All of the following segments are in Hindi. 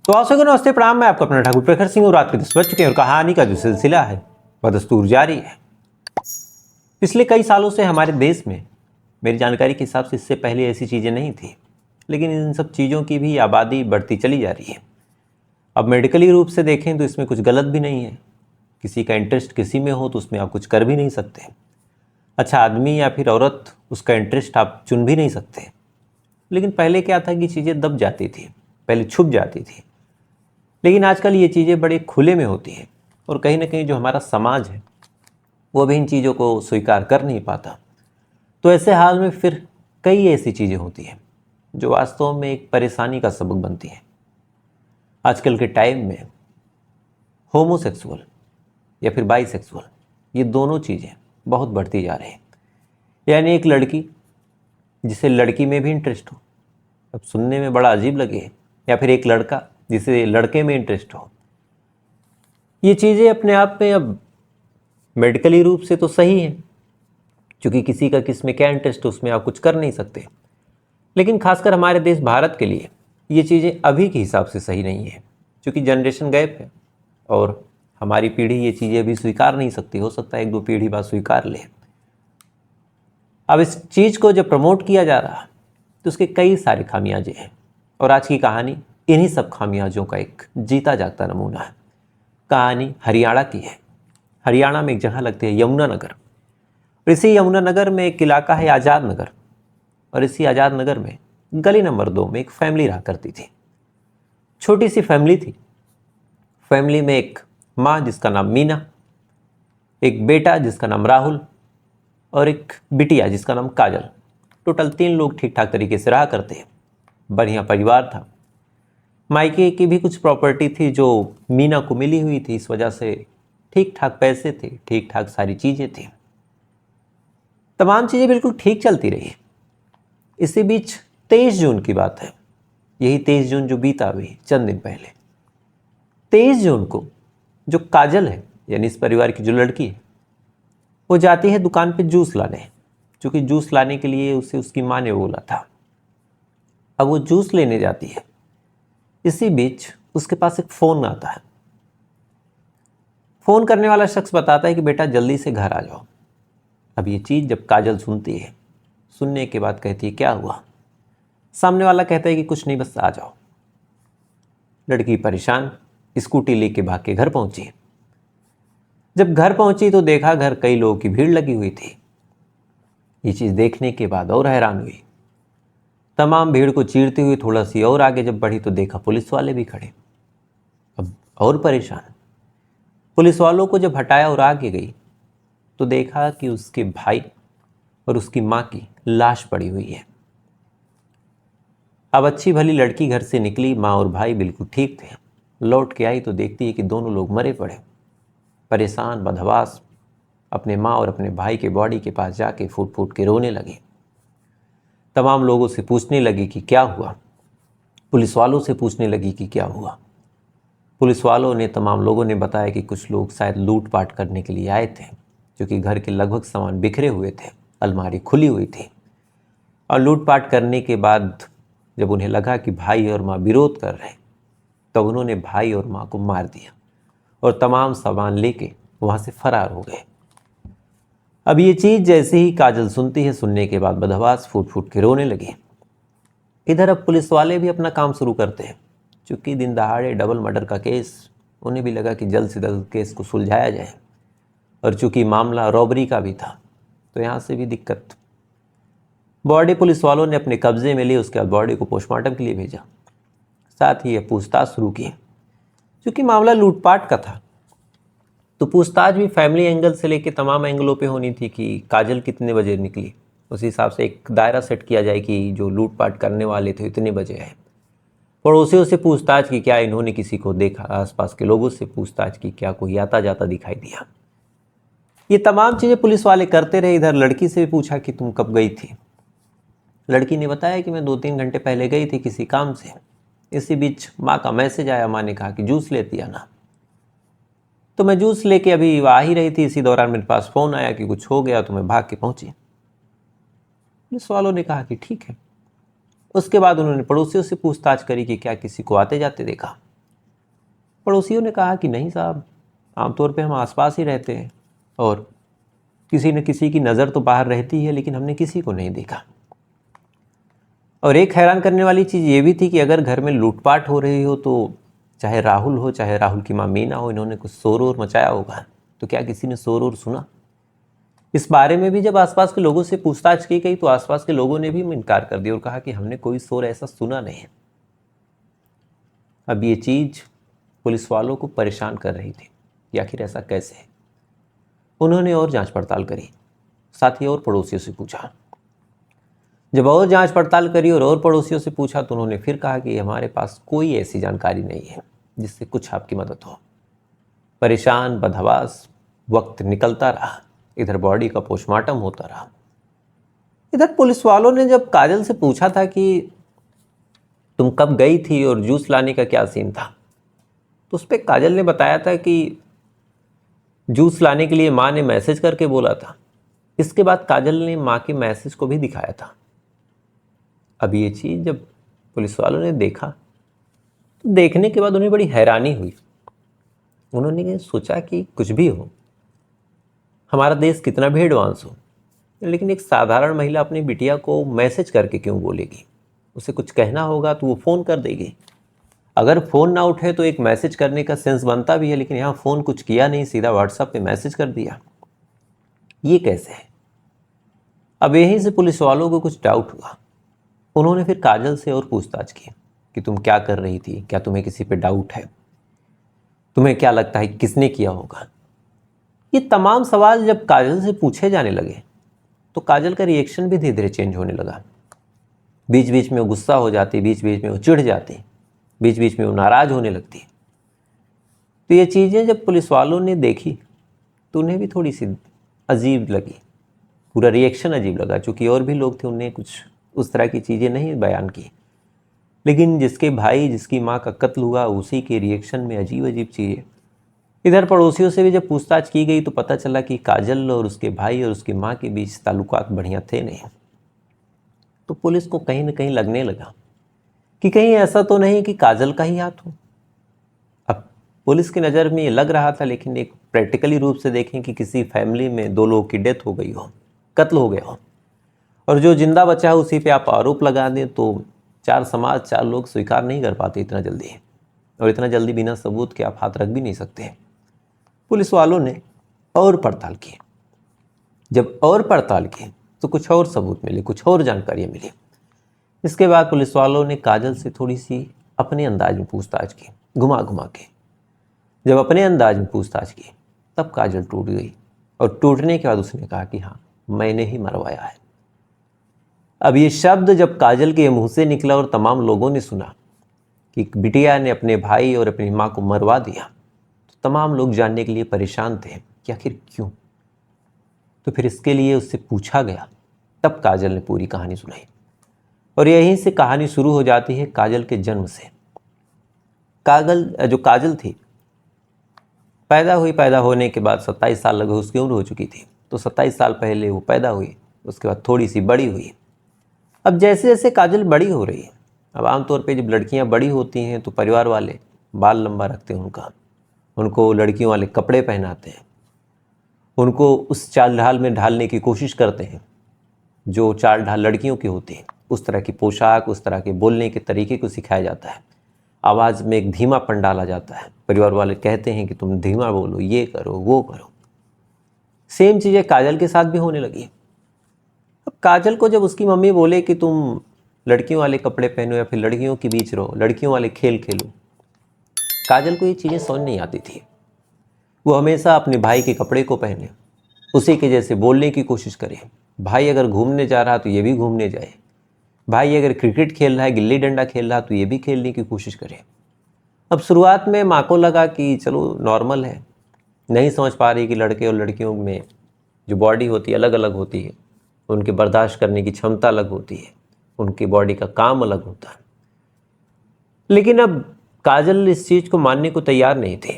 तो आप सभी को नमस्ते प्रणाम। मैं आपका अपना ठाकुर प्रखर सिंह और रात के 10 बज चुके हैं और कहानी का जो सिलसिला है वह दस्तूर जारी है। पिछले कई सालों से हमारे देश में मेरी जानकारी के हिसाब से इससे पहले ऐसी चीज़ें नहीं थी, लेकिन इन सब चीज़ों की भी आबादी बढ़ती चली जा रही है। अब मेडिकली रूप से देखें तो इसमें कुछ गलत भी नहीं है। किसी का इंटरेस्ट किसी में हो तो उसमें आप कुछ कर भी नहीं सकते। अच्छा आदमी या फिर औरत, उसका इंटरेस्ट आप चुन भी नहीं सकते। लेकिन पहले क्या था कि चीज़ें दब जाती थी, पहले छुप जाती थी, लेकिन आजकल ये चीज़ें बड़े खुले में होती हैं और कहीं ना कहीं जो हमारा समाज है वो भी इन चीज़ों को स्वीकार कर नहीं पाता। तो ऐसे हाल में फिर कई ऐसी चीज़ें होती हैं जो वास्तव में एक परेशानी का सबक बनती हैं। आजकल के टाइम में होमोसेक्सुअल या फिर बाईसेक्सुअल, ये दोनों चीज़ें बहुत बढ़ती जा रही हैं। यानी एक लड़की जिसे लड़की में भी इंटरेस्ट हो, अब सुनने में बड़ा अजीब लगे, या फिर एक लड़का जिसे लड़के में इंटरेस्ट हो। ये चीज़ें अपने आप में अब मेडिकली रूप से तो सही है, क्योंकि किसी का किस में क्या इंटरेस्ट है उसमें आप कुछ कर नहीं सकते। लेकिन खासकर हमारे देश भारत के लिए ये चीज़ें अभी के हिसाब से सही नहीं है, क्योंकि जनरेशन गैप है और हमारी पीढ़ी ये चीज़ें अभी स्वीकार नहीं सकती। हो सकता है एक दो पीढ़ी बाद स्वीकार ले। अब इस चीज़ को जब प्रमोट किया जा रहा तो उसके कई सारे खामियाजे हैं और आज की कहानी इन्हीं सब खामियाजों का एक जीता जागता नमूना है। कहानी हरियाणा की है। हरियाणा में एक जगह लगती है यमुनानगर, और इसी यमुनानगर में एक इलाका है आज़ाद नगर, और इसी आज़ाद नगर में गली नंबर 2 में एक फैमिली रहा करती थी। छोटी सी फैमिली थी। फैमिली में एक माँ जिसका नाम मीना, एक बेटा जिसका नाम राहुल और एक बिटिया जिसका नाम काजल। टोटल 3 लोग ठीक ठाक तरीके से रहा करते हैं। बढ़िया परिवार था। मायके की भी कुछ प्रॉपर्टी थी जो मीना को मिली हुई थी, इस वजह से ठीक ठाक पैसे थे, ठीक ठाक सारी चीज़ें थी। तमाम चीज़ें बिल्कुल ठीक चलती रही। इसी बीच 23 जून की बात है, यही 23 जून जो बीता हुई चंद दिन पहले। 23 जून को जो काजल है, यानी इस परिवार की जो लड़की है, वो जाती है दुकान पे जूस लाने, क्योंकि जूस लाने के लिए उसे उसकी माँ ने बोला था। अब वो जूस लेने जाती है। इसी बीच उसके पास एक फ़ोन आता है। फ़ोन करने वाला शख्स बताता है कि बेटा जल्दी से घर आ जाओ। अब ये चीज़ जब काजल सुनती है, सुनने के बाद कहती है क्या हुआ? सामने वाला कहता है कि कुछ नहीं, बस आ जाओ। लड़की परेशान स्कूटी लेके भाग के घर पहुंची। जब घर पहुंची तो देखा घर कई लोगों की भीड़ लगी हुई थी। ये चीज़ देखने के बाद और हैरान हुई। तमाम भीड़ को चीरती हुई थोड़ा सी और आगे जब बढ़ी तो देखा पुलिस वाले भी खड़े। अब और परेशान। पुलिस वालों को जब हटाया और आगे गई तो देखा कि उसके भाई और उसकी माँ की लाश पड़ी हुई है। अब अच्छी भली लड़की घर से निकली, माँ और भाई बिल्कुल ठीक थे। लौट के आई तो देखती है कि दोनों लोग मरे पड़े। परेशान बदहवास अपने माँ और अपने भाई के बॉडी के पास जाके फूट फूट के रोने लगी। तमाम लोगों से पूछने लगी कि क्या हुआ। पुलिस वालों से पूछने लगी कि क्या हुआ। पुलिस वालों ने, तमाम लोगों ने बताया कि कुछ लोग शायद लूटपाट करने के लिए आए थे, क्योंकि घर के लगभग सामान बिखरे हुए थे, अलमारी खुली हुई थी। और लूटपाट करने के बाद जब उन्हें लगा कि भाई और माँ विरोध कर रहे, तब उन्होंने भाई और माँ को मार दिया और तमाम सामान लेके वहाँ से फरार हो गए। अब ये चीज़ जैसे ही काजल सुनती है, सुनने के बाद बदहवास फूट फूट के रोने लगी। इधर अब पुलिस वाले भी अपना काम शुरू करते हैं, चूँकि दिन दहाड़े डबल मर्डर का केस, उन्हें भी लगा कि जल्द से जल्द केस को सुलझाया जाए। और चूँकि मामला रॉबरी का भी था तो यहाँ से भी दिक्कत। बॉडी पुलिस वालों ने अपने कब्जे में ली। उसके बाद बॉडी को पोस्टमार्टम के लिए भेजा। साथ ही ये पूछताछ शुरू की। क्योंकि मामला लूटपाट का था तो पूछताछ भी फैमिली एंगल से लेके तमाम एंगलों पे होनी थी कि काजल कितने बजे निकली। उस हिसाब से एक दायरा सेट किया जाए कि जो लूटपाट करने वाले थे इतने बजे आए। पड़ोसियों से पूछताछ की, क्या इन्होंने किसी को देखा? आसपास के लोगों से पूछताछ की, क्या कोई आता जाता दिखाई दिया? ये तमाम चीज़ें पुलिस वाले करते रहे। इधर लड़की से भी पूछा कि तुम कब गई थी? लड़की ने बताया कि मैं 2-3 घंटे पहले गई थी किसी काम से। इसी बीच माँ का मैसेज आया, माँ ने कहा कि जूस लेती आना। तो मैं जूस लेके अभी आ ही रही थी, इसी दौरान मेरे पास फ़ोन आया कि कुछ हो गया, तो मैं भाग के पहुंची। पुलिस वालों ने कहा कि ठीक है। उसके बाद उन्होंने पड़ोसियों से पूछताछ करी कि क्या किसी को आते जाते देखा। पड़ोसियों ने कहा कि नहीं साहब, आमतौर पे हम आसपास ही रहते हैं और किसी न किसी की नज़र तो बाहर रहती है, लेकिन हमने किसी को नहीं देखा। और एक हैरान करने वाली चीज़ ये भी थी कि अगर घर में लूटपाट हो रही हो तो चाहे राहुल हो, चाहे राहुल की माँ मीना हो, इन्होंने कुछ शोर वोर मचाया होगा। तो क्या किसी ने शोर वोर सुना? इस बारे में भी जब आसपास के लोगों से पूछताछ की गई तो आसपास के लोगों ने भी इनकार कर दिया और कहा कि हमने कोई शोर ऐसा सुना नहीं है। अब ये चीज़ पुलिस वालों को परेशान कर रही थी कि आखिर ऐसा कैसे है। उन्होंने और जांच पड़ताल करी, साथ ही और पड़ोसियों से पूछा। जब और जांच पड़ताल करी और पड़ोसियों से पूछा तो उन्होंने फिर कहा कि हमारे पास कोई ऐसी जानकारी नहीं है जिससे कुछ आपकी मदद हो। परेशान बदहवास वक्त निकलता रहा। इधर बॉडी का पोस्टमार्टम होता रहा। इधर पुलिस वालों ने जब काजल से पूछा था कि तुम कब गई थी और जूस लाने का क्या सीन था, तो उस पर काजल ने बताया था कि जूस लाने के लिए माँ ने मैसेज करके बोला था। इसके बाद काजल ने माँ के मैसेज को भी दिखाया था। अब ये चीज़ जब पुलिस वालों ने देखा तो देखने के बाद उन्हें बड़ी हैरानी हुई। उन्होंने सोचा कि कुछ भी हो, हमारा देश कितना भी एडवांस हो, लेकिन एक साधारण महिला अपनी बिटिया को मैसेज करके क्यों बोलेगी? उसे कुछ कहना होगा तो वो फ़ोन कर देगी। अगर फ़ोन ना उठे तो एक मैसेज करने का सेंस बनता भी है, लेकिन यहाँ फ़ोन कुछ किया नहीं, सीधा व्हाट्सएप पे मैसेज कर दिया। ये कैसे है? अब यहीं से पुलिस वालों को कुछ डाउट हुआ। उन्होंने फिर काजल से और पूछताछ की कि तुम क्या कर रही थी, क्या तुम्हें किसी पे डाउट है, तुम्हें क्या लगता है किसने किया होगा? ये तमाम सवाल जब काजल से पूछे जाने लगे तो काजल का रिएक्शन भी धीरे धीरे चेंज होने लगा। बीच बीच में वो गुस्सा हो जाती, बीच बीच में वो चिढ़ जाती, बीच बीच में वो नाराज़ होने लगती। तो ये चीज़ें जब पुलिस वालों ने देखी तो उन्हें भी थोड़ी सी अजीब लगी, पूरा रिएक्शन अजीब लगा। चूँकि और भी लोग थे, उन्हें कुछ उस तरह की चीज़ें नहीं बयान की, लेकिन जिसके भाई जिसकी माँ का कत्ल हुआ उसी के रिएक्शन में अजीब अजीब चीज़ें। इधर पड़ोसियों से भी जब पूछताछ की गई तो पता चला कि काजल और उसके भाई और उसकी माँ के बीच ताल्लुकात बढ़िया थे नहीं। तो पुलिस को कहीं ना कहीं लगने लगा कि कहीं ऐसा तो नहीं कि काजल का ही हाथ हो। अब पुलिस की नज़र में ये लग रहा था, लेकिन एक प्रैक्टिकली रूप से देखें कि किसी फैमिली में 2 लोगों की डेथ हो गई हो, कत्ल हो गया हो, और जो जिंदा बचा है उसी पे आप आरोप लगा दें तो 4 समाज 4 लोग स्वीकार नहीं कर पाते इतना जल्दी, और इतना जल्दी बिना सबूत के आप हाथ रख भी नहीं सकते। पुलिस वालों ने और पड़ताल की। जब और पड़ताल की तो कुछ और सबूत मिले, कुछ और जानकारियाँ मिली। इसके बाद पुलिस वालों ने काजल से थोड़ी सी अपने अंदाज में पूछताछ की, घुमा घुमा के। जब अपने अंदाज में पूछताछ की तब काजल टूट गई, और टूटने के बाद उसने कहा कि हाँ, मैंने ही मरवाया है। अब ये शब्द जब काजल के मुंह से निकला और तमाम लोगों ने सुना कि बिटिया ने अपने भाई और अपनी माँ को मरवा दिया, तो तमाम लोग जानने के लिए परेशान थे कि आखिर क्यों। तो फिर इसके लिए उससे पूछा गया, तब काजल ने पूरी कहानी सुनाई। और यहीं से कहानी शुरू हो जाती है काजल के जन्म से। काजल थी, पैदा हुई, पैदा होने के बाद 27 साल लगभग उसकी उम्र हो चुकी थी। तो 27 साल पहले वो पैदा हुई, उसके बाद थोड़ी सी बड़ी हुई। अब जैसे जैसे काजल बड़ी हो रही है, अब आमतौर पे जब लड़कियां बड़ी होती हैं तो परिवार वाले बाल लंबा रखते हैं उनको लड़कियों वाले कपड़े पहनाते हैं, उनको उस चाल ढाल में ढालने की कोशिश करते हैं जो चाल ढाल लड़कियों की होती है। उस तरह की पोशाक, उस तरह के बोलने के तरीके को सिखाया जाता है। आवाज़ में एक धीमापन डाला जाता है। परिवार वाले कहते हैं कि तुम धीमा बोलो, ये करो, वो करो। सेम चीज़ें काजल के साथ भी होने लगी। अब काजल को जब उसकी मम्मी बोले कि तुम लड़कियों वाले कपड़े पहनो या फिर लड़कियों के बीच रहो, लड़कियों वाले खेल खेलो, काजल को ये चीज़ें समझ नहीं आती थी। वो हमेशा अपने भाई के कपड़े को पहने, उसी के जैसे बोलने की कोशिश करे। भाई अगर घूमने जा रहा तो ये भी घूमने जाए, भाई अगर क्रिकेट खेल रहा है, गिल्ली डंडा खेल रहा तो ये भी खेलने की कोशिश करे। अब शुरुआत में माँ को लगा कि चलो नॉर्मल है, नहीं समझ पा रही कि लड़के और लड़कियों में जो बॉडी होती है अलग अलग होती है, उनके बर्दाश्त करने की क्षमता अलग होती है, उनकी बॉडी का काम अलग होता है। लेकिन अब काजल इस चीज़ को मानने को तैयार नहीं थे।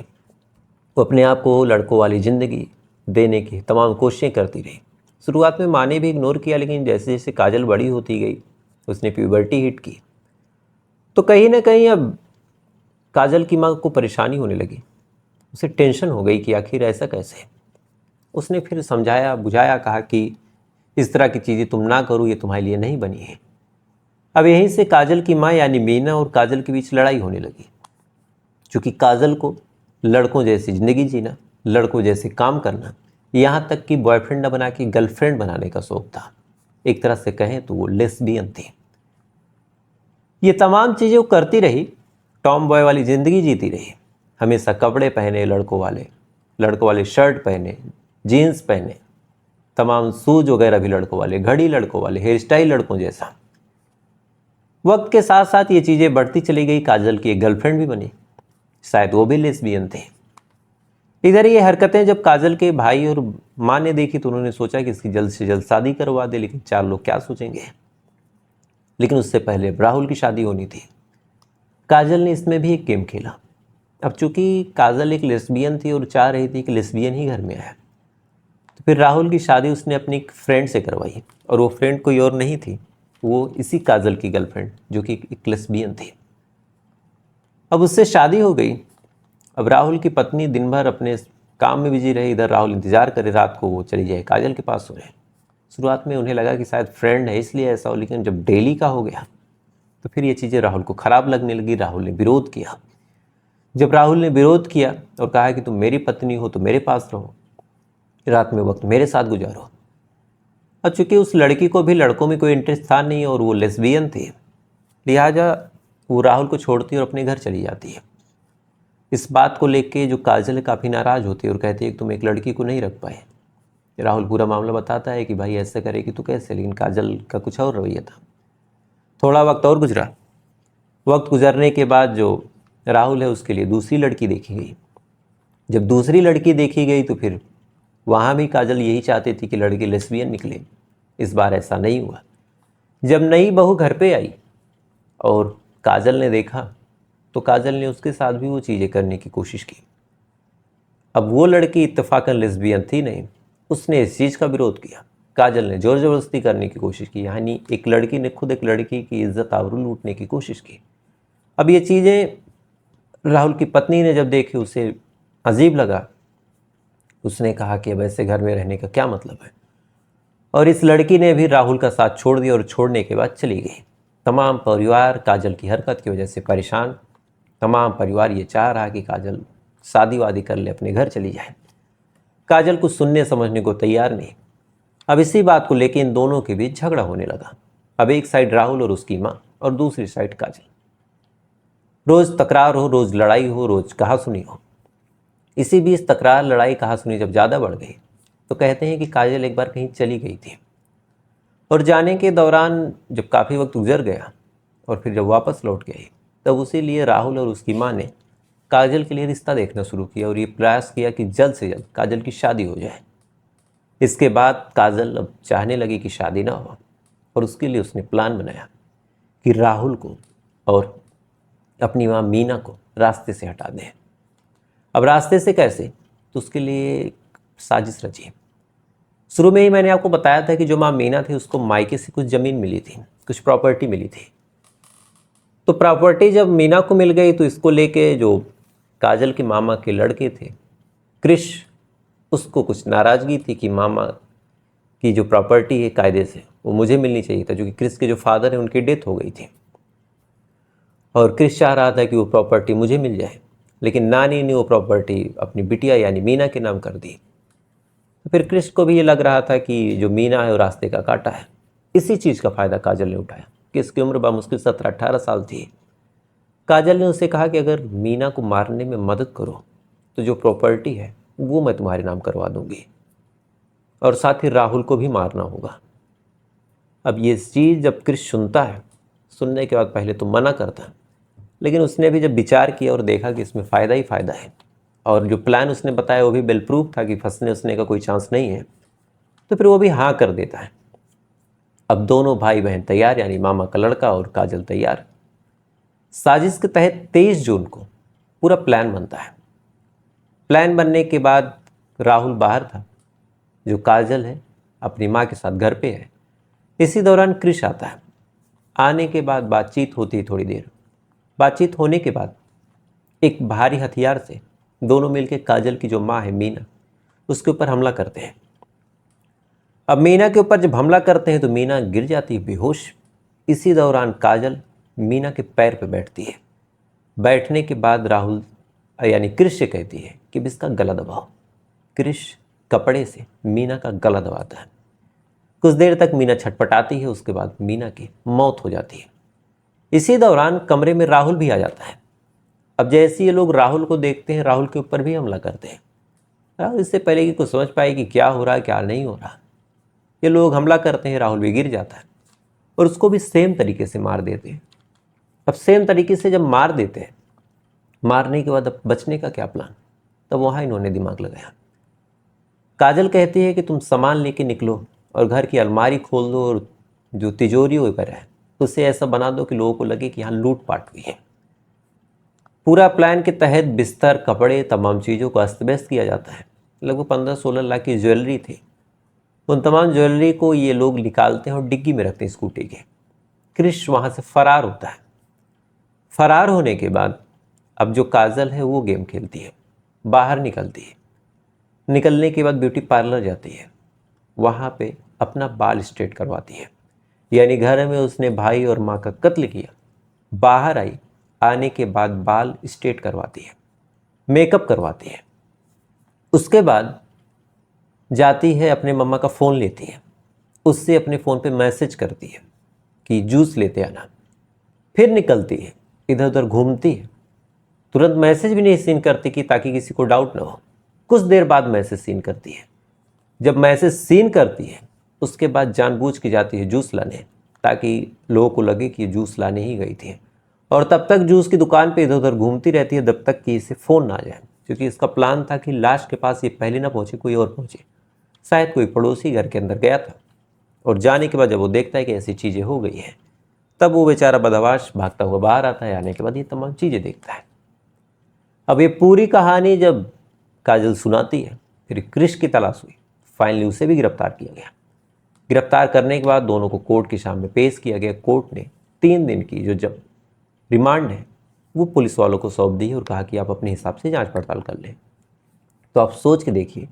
वो अपने आप को लड़कों वाली ज़िंदगी देने की तमाम कोशिशें करती रही। शुरुआत में माँ ने भी इग्नोर किया, लेकिन जैसे जैसे काजल बड़ी होती गई, उसने प्यूबर्टी हिट की, तो कहीं ना कहीं अब काजल की माँ को परेशानी होने लगी। उसे टेंशन हो गई कि आखिर ऐसा कैसे। उसने फिर समझाया बुझाया, कहा कि इस तरह की चीज़ें तुम ना करो, ये तुम्हारे लिए नहीं बनी है। अब यहीं से काजल की माँ यानी मीना और काजल के बीच लड़ाई होने लगी। क्योंकि काजल को लड़कों जैसी ज़िंदगी जीना, लड़कों जैसे काम करना, यहाँ तक कि बॉयफ्रेंड न बना के गर्लफ्रेंड बनाने का शौक था। एक तरह से कहें तो वो लेस्बियन थी। ये तमाम चीज़ें वो करती रही, टॉम बॉय वाली ज़िंदगी जीती रही। हमेशा कपड़े पहने लड़कों वाले शर्ट पहने, जीन्स पहने, तमाम शूज वगैरह भी लड़कों वाले, घड़ी लड़कों वाले, हेयर स्टाइल लड़कों जैसा। वक्त के साथ साथ ये चीज़ें बढ़ती चली गई। काजल की एक गर्लफ्रेंड भी बनी, शायद वो भी लेस्बियन थे। इधर ये हरकतें जब काजल के भाई और माँ ने देखी तो उन्होंने सोचा कि इसकी जल्द से जल्द शादी करवा दे, लेकिन चार लोग क्या सोचेंगे। लेकिन उससे पहले राहुल की शादी होनी थी। काजल ने इसमें भी एक गेम खेला। अब चूंकि काजल एक लेस्बियन थी और चाह रही थी कि लेस्बियन ही घर में आए, तो फिर राहुल की शादी उसने अपनी एक फ्रेंड से करवाई। और वो फ्रेंड कोई और नहीं थी, वो इसी काजल की गर्लफ्रेंड जो कि एक लेस्बियन थी। अब उससे शादी हो गई। अब राहुल की पत्नी दिन भर अपने काम में बिजी रही, इधर राहुल इंतजार करे रात को वो चली जाए काजल के पास सोने। शुरुआत में उन्हें लगा कि शायद फ्रेंड है इसलिए ऐसा हो, लेकिन जब डेली का हो गया तो फिर ये चीज़ें राहुल को ख़राब लगने लगी। राहुल ने विरोध किया। जब राहुल ने विरोध किया और कहा कि तुम मेरी पत्नी हो तो मेरे पास रहो, रात में वक्त मेरे साथ गुजारो। और चूँकि उस लड़की को भी लड़कों में कोई इंटरेस्ट था नहीं और वो लेस्बियन थी, लिहाजा वो राहुल को छोड़ती और अपने घर चली जाती है। इस बात को लेके जो काजल काफ़ी नाराज़ होती है और कहती है कि तुम एक लड़की को नहीं रख पाए। राहुल पूरा मामला बताता है कि भाई ऐसे करेगी तो कैसे, लेकिन काजल का कुछ और रवैया था। थोड़ा वक्त और गुजरा। वक्त गुजरने के बाद जो राहुल है उसके लिए दूसरी लड़की देखी गई। जब दूसरी लड़की देखी गई तो फिर वहाँ भी काजल यही चाहती थी कि लड़की लेस्बियन निकले। इस बार ऐसा नहीं हुआ। जब नई बहू घर पे आई और काजल ने देखा तो काजल ने उसके साथ भी वो चीज़ें करने की कोशिश की। अब वो लड़की इत्तेफाकन लेस्बियन थी नहीं, उसने इस चीज़ का विरोध किया। काजल ने ज़ोर ज़बरदस्ती करने की कोशिश की, यानी एक लड़की ने खुद एक लड़की की इज्जत आबरू लूटने की कोशिश की। अब ये चीज़ें राहुल की पत्नी ने जब देखी उसे अजीब लगा। उसने कहा कि अब ऐसे घर में रहने का क्या मतलब है। और इस लड़की ने भी राहुल का साथ छोड़ दिया और छोड़ने के बाद चली गई। तमाम परिवार काजल की हरकत की वजह से परेशान। तमाम परिवार ये चाह रहा कि काजल शादी वादी कर ले, अपने घर चली जाए। काजल कुछ सुनने समझने को तैयार नहीं। अब इसी बात को लेकर इन दोनों के बीच झगड़ा होने लगा। अब एक साइड राहुल और उसकी माँ और दूसरी साइड काजल। रोज़ तकरार हो, रोज़ लड़ाई हो, रोज़ कहासुनी हो। इसी बीच तकरार लड़ाई कहासुनी जब ज़्यादा बढ़ गई तो कहते हैं कि काजल एक बार कहीं चली गई थी और जाने के दौरान जब काफ़ी वक्त गुजर गया और फिर जब वापस लौट गई तब उसी लिए राहुल और उसकी माँ ने काजल के लिए रिश्ता देखना शुरू किया और ये प्रयास किया कि जल्द से जल्द काजल की शादी हो जाए। इसके बाद काजल अब चाहने लगी कि शादी ना हो और उसके लिए उसने प्लान बनाया कि राहुल को और अपनी माँ मीना को रास्ते से हटा दें। अब रास्ते से कैसे, तो उसके लिए एक साजिश रची। शुरू में ही मैंने आपको बताया था कि जो माँ मीना थी उसको मायके से कुछ ज़मीन मिली थी, कुछ प्रॉपर्टी मिली थी। तो प्रॉपर्टी जब मीना को मिल गई तो इसको लेके जो काजल के मामा के लड़के थे क्रिश, उसको कुछ नाराज़गी थी कि मामा की जो प्रॉपर्टी है कायदे से वो मुझे मिलनी चाहिए था, जो कि क्रिश के जो फादर हैं उनकी डेथ हो गई थी और क्रिश चाह रहा था कि वो प्रॉपर्टी मुझे मिल जाए। लेकिन नानी ने वो प्रॉपर्टी अपनी बिटिया यानी मीना के नाम कर दी। तो फिर क्रिश को भी ये लग रहा था कि जो मीना है वो रास्ते का कांटा है। इसी चीज़ का फ़ायदा काजल ने उठाया कि इसकी उम्र बामुश्किल 17-18 साल थी। काजल ने उसे कहा कि अगर मीना को मारने में मदद करो तो जो प्रॉपर्टी है वो मैं तुम्हारे नाम करवा दूंगी और साथ ही राहुल को भी मारना होगा। अब ये चीज़ जब क्रिश सुनता है, सुनने के बाद पहले तो मना करता है, लेकिन उसने भी जब विचार किया और देखा कि इसमें फ़ायदा ही फ़ायदा है और जो प्लान उसने बताया वो भी बिल प्रूफ था कि फंसने उसने का कोई चांस नहीं है, तो फिर वो भी हाँ कर देता है। अब दोनों भाई बहन तैयार, यानी मामा का लड़का और काजल तैयार। साजिश के तहत 23 जून को पूरा प्लान बनता है। प्लान बनने के बाद राहुल बाहर था, जो काजल है अपनी माँ के साथ घर पे है। इसी दौरान क्रिश आता है। आने के बाद बातचीत होती थोड़ी देर। बातचीत होने के बाद एक भारी हथियार से दोनों मिलकर काजल की जो माँ है मीना, उसके ऊपर हमला करते हैं। अब मीना के ऊपर जब हमला करते हैं तो मीना गिर जाती है बेहोश। इसी दौरान काजल मीना के पैर पे बैठती है। बैठने के बाद राहुल यानी क्रिश से कहती है कि इसका गला दबाओ। क्रिश कपड़े से मीना का गला दबाता है। कुछ देर तक मीना छटपटाती है, उसके बाद मीना की मौत हो जाती है। इसी दौरान कमरे में राहुल भी आ जाता है। अब जैसे ये लोग राहुल को देखते हैं, राहुल के ऊपर भी हमला करते हैं। राहुल इससे पहले कि कुछ समझ पाए कि क्या हो रहा है क्या नहीं हो रहा, ये लोग हमला करते हैं, राहुल भी गिर जाता है और उसको भी सेम तरीके से मार देते हैं। अब सेम तरीके से जब मार देते हैं, मारने के बाद अब बचने का क्या प्लान, तब वहाँ इन्होंने दिमाग लगाया। काजल कहती है कि तुम सामान लेके निकलो और घर की अलमारी खोल दो और जो तिजोरी ऊपर है उसे ऐसा बना दो कि लोगों को लगे कि यहाँ लूटपाट हुई है। पूरा प्लान के तहत बिस्तर, कपड़े, तमाम चीज़ों को अस्त व्यस्त किया जाता है। लगभग 15-16 लाख की ज्वेलरी थी। उन तमाम ज्वेलरी को ये लोग निकालते हैं और डिग्गी में रखते हैं स्कूटी के। क्रिश वहाँ से फरार होता है। फरार होने के बाद अब जो काजल है वो गेम खेलती है, बाहर निकलती है। निकलने के बाद ब्यूटी पार्लर जाती है, वहाँ पे अपना बाल स्ट्रेट करवाती है। यानी घर में उसने भाई और माँ का कत्ल किया, बाहर आई, आने के बाद बाल स्ट्रेट करवाती है, मेकअप करवाती है। उसके बाद जाती है अपने मम्मा का फ़ोन लेती है, उससे अपने फ़ोन पे मैसेज करती है कि जूस लेते आना। फिर निकलती है, इधर उधर घूमती है। तुरंत मैसेज भी नहीं सीन करती कि ताकि किसी को डाउट ना हो। कुछ देर बाद मैसेज सीन करती है। जब मैसेज सीन करती है उसके बाद जानबूझ के जाती है जूस लाने, ताकि लोगों को लगे कि जूस लाने ही गई थी। और तब तक जूस की दुकान पे इधर उधर घूमती रहती है जब तक कि इसे फ़ोन ना आ जाए, क्योंकि इसका प्लान था कि लाश के पास ये पहले ना पहुँचे, कोई और पहुँचे। शायद कोई पड़ोसी घर के अंदर गया था और जाने के बाद जब वो देखता है कि ऐसी चीज़ें हो गई हैं, तब वो बेचारा बदहवाश भागता हुआ बाहर आता है। आने के बाद ये तमाम चीज़ें देखता है। अब ये पूरी कहानी जब काजल सुनाती है, फिर क्रिश की तलाश हुई, फाइनली उसे भी गिरफ्तार किया गया। गिरफ्तार करने के बाद दोनों को कोर्ट के सामने पेश किया गया। कोर्ट ने 3 दिन की जो जब रिमांड है वो पुलिस वालों को सौंप दी और कहा कि आप अपने हिसाब से जांच पड़ताल कर लें। तो आप सोच के देखिए,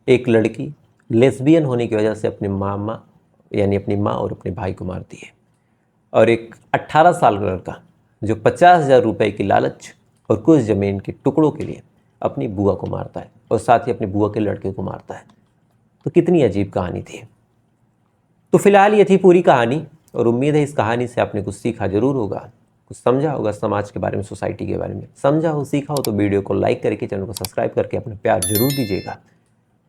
एक लड़की लेस्बियन होने की वजह से अपने मामा यानी अपनी माँ और अपने भाई को मारती है, और एक 18 साल का लड़का जो 50,000 रुपये की लालच और कुछ ज़मीन के टुकड़ों के लिए अपनी बुआ को मारता है और साथ ही अपनी बुआ के लड़के को मारता है। तो कितनी अजीब कहानी थी। तो फिलहाल ये थी पूरी कहानी, और उम्मीद है इस कहानी से आपने कुछ सीखा जरूर होगा, कुछ समझा होगा समाज के बारे में, सोसाइटी के बारे में। समझा हो, सीखा हो तो वीडियो को लाइक करके, चैनल को सब्सक्राइब करके अपना प्यार जरूर दीजिएगा।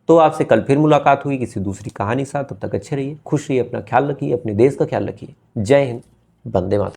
तो आपसे कल फिर मुलाकात हुई किसी दूसरी कहानी साथ। तब तक अच्छे रहिए, खुश रहिए, अपना ख्याल रखिए, अपने देश का ख्याल रखिए। जय हिंद, वंदे मातरम।